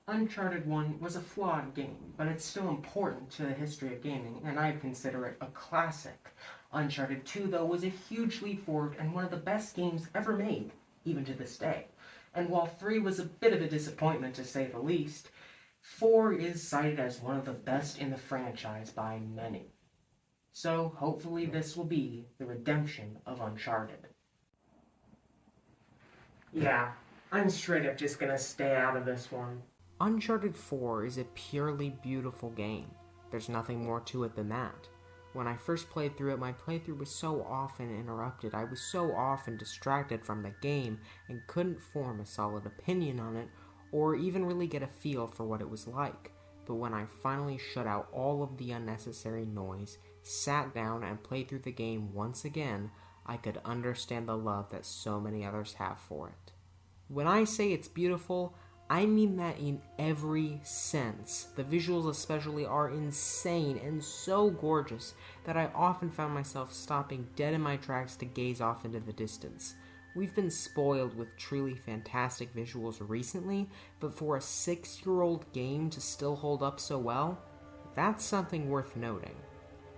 Uncharted 1 was a flawed game, but it's still important to the history of gaming, and I consider it a classic. Uncharted 2, though, was a huge leap forward and one of the best games ever made, even to this day. And while 3 was a bit of a disappointment to say the least, 4 is cited as one of the best in the franchise by many. So hopefully this will be the redemption of Uncharted. Yeah, I'm straight up just gonna stay out of this one. Uncharted 4 is a purely beautiful game. There's nothing more to it than that. When I first played through it, my playthrough was so often interrupted. I was so often distracted from the game and couldn't form a solid opinion on it or even really get a feel for what it was like. But when I finally shut out all of the unnecessary noise, sat down and played through the game once again, I could understand the love that so many others have for it. When I say it's beautiful, I mean that in every sense. The visuals especially are insane and so gorgeous that I often found myself stopping dead in my tracks to gaze off into the distance. We've been spoiled with truly fantastic visuals recently, but for a 6-year-old game to still hold up so well, that's something worth noting.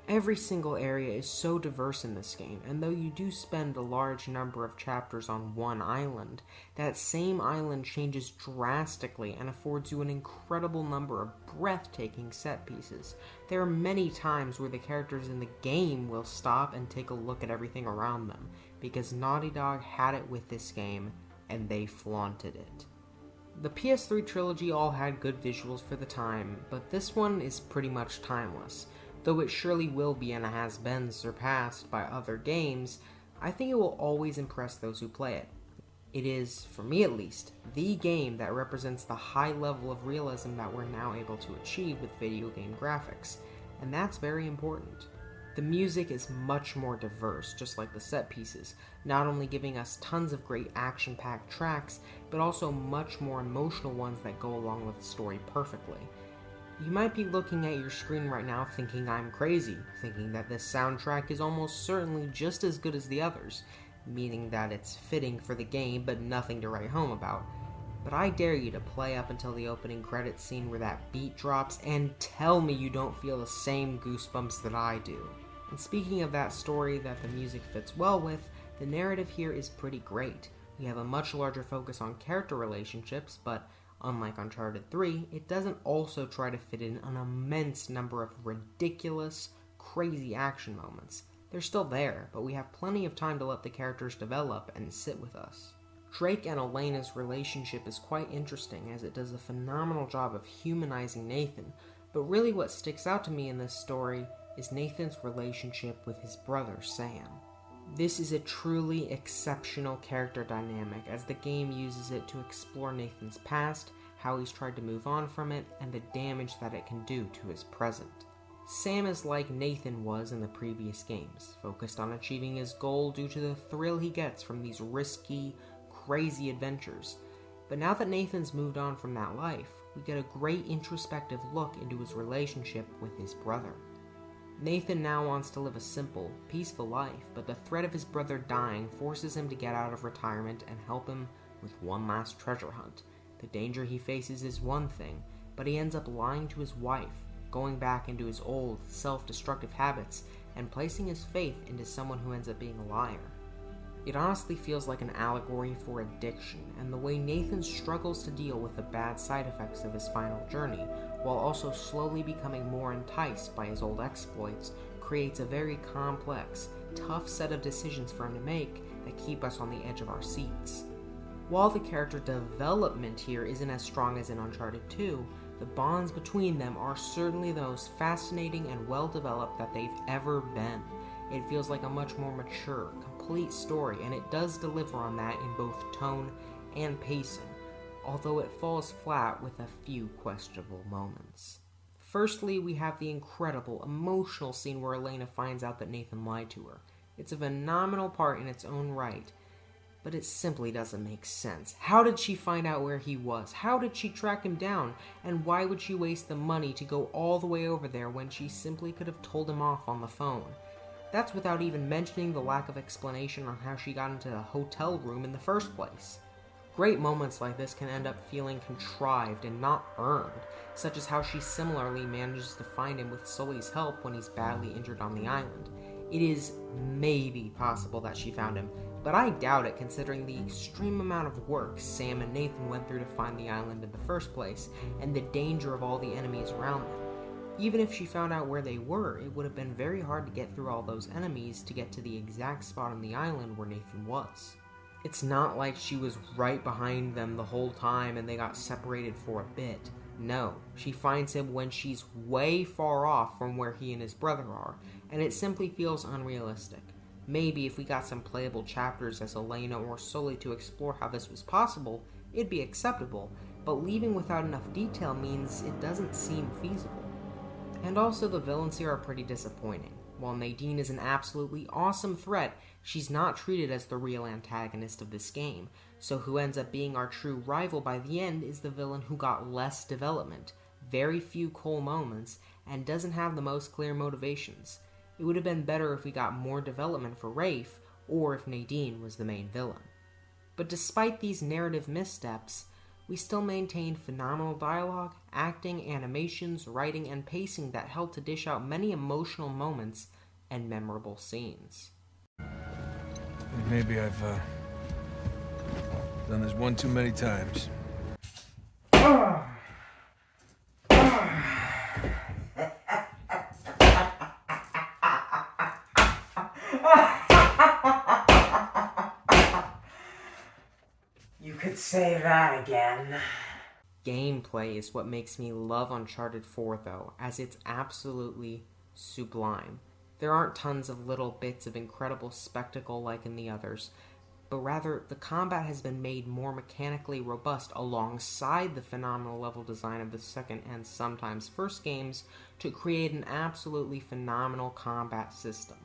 Every single area is so diverse in this game, and though you do spend a large number of chapters on one island, that same island changes drastically and affords you an incredible number of breathtaking set pieces. There are many times where the characters in the game will stop and take a look at everything around them, because Naughty Dog had it with this game, and they flaunted it. The PS3 trilogy all had good visuals for the time, but this one is pretty much timeless. Though it surely will be and has been surpassed by other games, I think it will always impress those who play it. It is, for me at least, the game that represents the high level of realism that we're now able to achieve with video game graphics, and that's very important. The music is much more diverse, just like the set pieces, not only giving us tons of great action-packed tracks, but also much more emotional ones that go along with the story perfectly. You might be looking at your screen right now thinking I'm crazy, thinking that this soundtrack is almost certainly just as good as the others, meaning that it's fitting for the game but nothing to write home about. But I dare you to play up until the opening credits scene where that beat drops and tell me you don't feel the same goosebumps that I do. And speaking of that story that the music fits well with, the narrative here is pretty great. We have a much larger focus on character relationships, but unlike Uncharted 3, it doesn't also try to fit in an immense number of ridiculous, crazy action moments. They're still there, but we have plenty of time to let the characters develop and sit with us. Drake and Elena's relationship is quite interesting as it does a phenomenal job of humanizing Nathan, but really what sticks out to me in this story is Nathan's relationship with his brother Sam. This is a truly exceptional character dynamic as the game uses it to explore Nathan's past, how he's tried to move on from it, and the damage that it can do to his present. Sam is like Nathan was in the previous games, focused on achieving his goal due to the thrill he gets from these risky, crazy adventures. But now that Nathan's moved on from that life, we get a great introspective look into his relationship with his brother. Nathan now wants to live a simple, peaceful life, but the threat of his brother dying forces him to get out of retirement and help him with one last treasure hunt. The danger he faces is one thing, but he ends up lying to his wife, going back into his old, self-destructive habits, and placing his faith into someone who ends up being a liar. It honestly feels like an allegory for addiction, and the way Nathan struggles to deal with the bad side effects of his final journey, while also slowly becoming more enticed by his old exploits, creates a very complex, tough set of decisions for him to make that keep us on the edge of our seats. While the character development here isn't as strong as in Uncharted 2, the bonds between them are certainly the most fascinating and well-developed that they've ever been. It feels like a much more mature, complete story, and it does deliver on that in both tone and pacing, although it falls flat with a few questionable moments. Firstly, we have the incredible, emotional scene where Elena finds out that Nathan lied to her. It's a phenomenal part in its own right, but it simply doesn't make sense. How did she find out where he was? How did she track him down? And why would she waste the money to go all the way over there when she simply could have told him off on the phone? That's without even mentioning the lack of explanation on how she got into the hotel room in the first place. Great moments like this can end up feeling contrived and not earned, such as how she similarly manages to find him with Sully's help when he's badly injured on the island. It is maybe possible that she found him, but I doubt it considering the extreme amount of work Sam and Nathan went through to find the island in the first place, and the danger of all the enemies around them. Even if she found out where they were, it would have been very hard to get through all those enemies to get to the exact spot on the island where Nathan was. It's not like she was right behind them the whole time and they got separated for a bit. No, she finds him when she's way far off from where he and his brother are, and it simply feels unrealistic. Maybe if we got some playable chapters as Elena or Sully to explore how this was possible, it'd be acceptable, but leaving without enough detail means it doesn't seem feasible. And also the villains here are pretty disappointing. While Nadine is an absolutely awesome threat, she's not treated as the real antagonist of this game, so who ends up being our true rival by the end is the villain who got less development, very few cool moments, and doesn't have the most clear motivations. It would have been better if we got more development for Rafe, or if Nadine was the main villain. But despite these narrative missteps, we still maintained phenomenal dialogue, acting, animations, writing, and pacing that helped to dish out many emotional moments and memorable scenes. Maybe I've done this one too many times. You could say that again. Gameplay is what makes me love Uncharted 4 though, as it's absolutely sublime. There aren't tons of little bits of incredible spectacle like in the others, but rather the combat has been made more mechanically robust alongside the phenomenal level design of the second and sometimes first games to create an absolutely phenomenal combat system.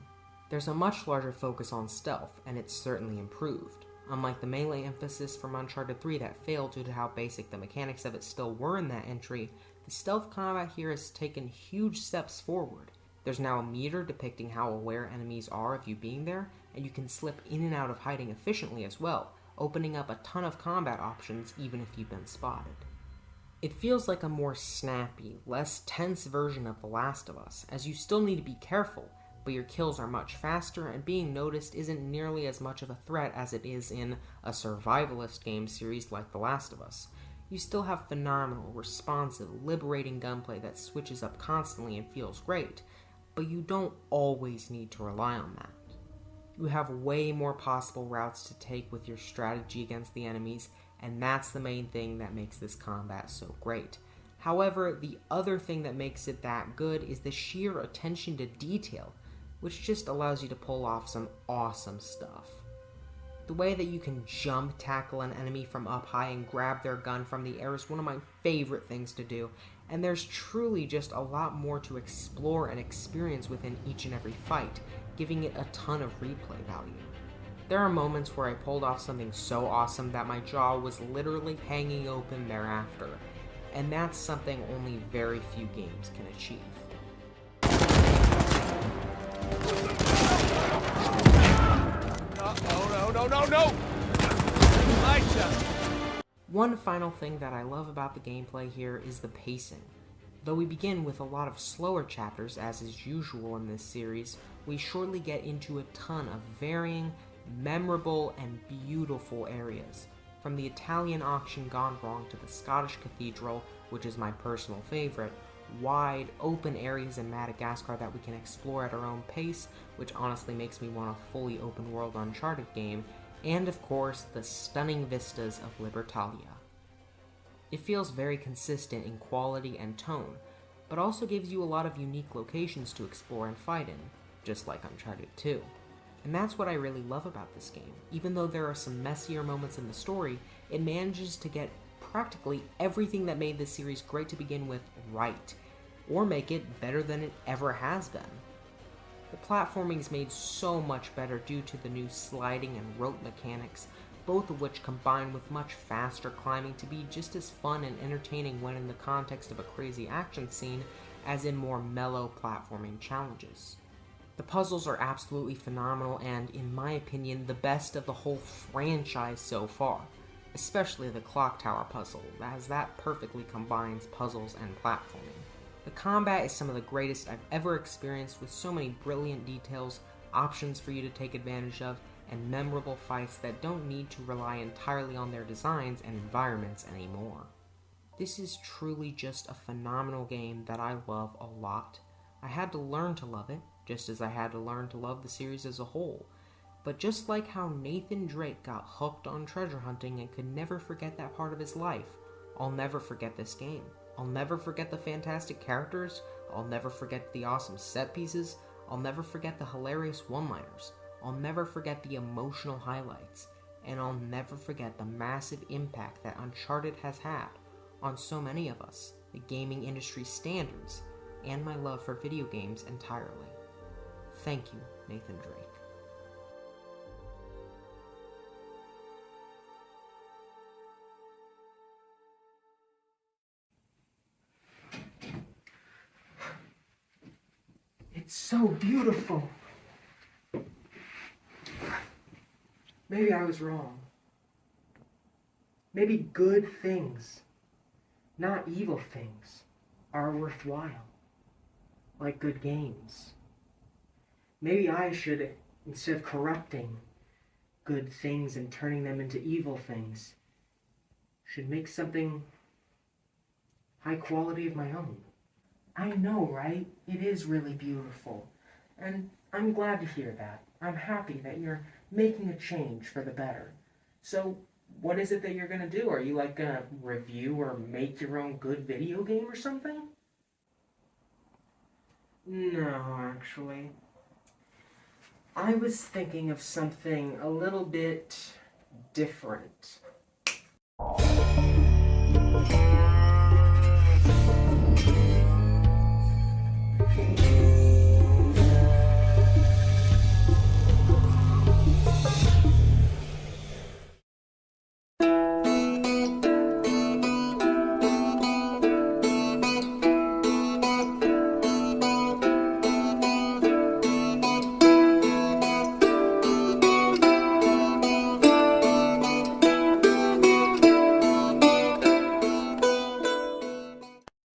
There's a much larger focus on stealth, and it's certainly improved. Unlike the melee emphasis from Uncharted 3 that failed due to how basic the mechanics of it still were in that entry, the stealth combat here has taken huge steps forward. There's now a meter depicting how aware enemies are of you being there, and you can slip in and out of hiding efficiently as well, opening up a ton of combat options even if you've been spotted. It feels like a more snappy, less tense version of The Last of Us, as you still need to be careful, but your kills are much faster, and being noticed isn't nearly as much of a threat as it is in a survivalist game series like The Last of Us. You still have phenomenal, responsive, liberating gunplay that switches up constantly and feels great, but you don't always need to rely on that. You have way more possible routes to take with your strategy against the enemies, and that's the main thing that makes this combat so great. However, the other thing that makes it that good is the sheer attention to detail, which just allows you to pull off some awesome stuff. The way that you can jump tackle an enemy from up high and grab their gun from the air is one of my favorite things to do, and there's truly just a lot more to explore and experience within each and every fight, giving it a ton of replay value. There are moments where I pulled off something so awesome that my jaw was literally hanging open thereafter, and that's something only very few games can achieve. No! One final thing that I love about the gameplay here is the pacing. Though we begin with a lot of slower chapters, as is usual in this series, we shortly get into a ton of varying, memorable, and beautiful areas. From the Italian auction gone wrong to the Scottish cathedral, which is my personal favorite, wide, open areas in Madagascar that we can explore at our own pace, which honestly makes me want a fully open world Uncharted game, and of course, the stunning vistas of Libertalia. It feels very consistent in quality and tone, but also gives you a lot of unique locations to explore and fight in, just like Uncharted 2. And that's what I really love about this game. Even though there are some messier moments in the story, it manages to get practically everything that made this series great to begin with right, or make it better than it ever has been. The platforming is made so much better due to the new sliding and rope mechanics, both of which combine with much faster climbing to be just as fun and entertaining when in the context of a crazy action scene as in more mellow platforming challenges. The puzzles are absolutely phenomenal and, in my opinion, the best of the whole franchise so far. especially the clock tower puzzle, as that perfectly combines puzzles and platforming. The combat is some of the greatest I've ever experienced, with so many brilliant details, options for you to take advantage of, and memorable fights that don't need to rely entirely on their designs and environments anymore. This is truly just a phenomenal game that I love a lot. I had to learn to love it, just as I had to learn to love the series as a whole. But just like how Nathan Drake got hooked on treasure hunting and could never forget that part of his life, I'll never forget this game. I'll never forget the fantastic characters, I'll never forget the awesome set pieces, I'll never forget the hilarious one-liners, I'll never forget the emotional highlights, and I'll never forget the massive impact that Uncharted has had on so many of us, the gaming industry standards, and my love for video games entirely. Thank you, Nathan Drake. It's so beautiful. Maybe I was wrong. Maybe good things, not evil things, are worthwhile, like good games. Maybe I should, instead of corrupting good things and turning them into evil things, should make something high quality of my own. I know, right? It is really beautiful. And I'm glad to hear that. I'm happy that you're making a change for the better. So, what is it that you're gonna do? Are you gonna review or make your own good video game or something? No, actually. I was thinking of something a little bit different.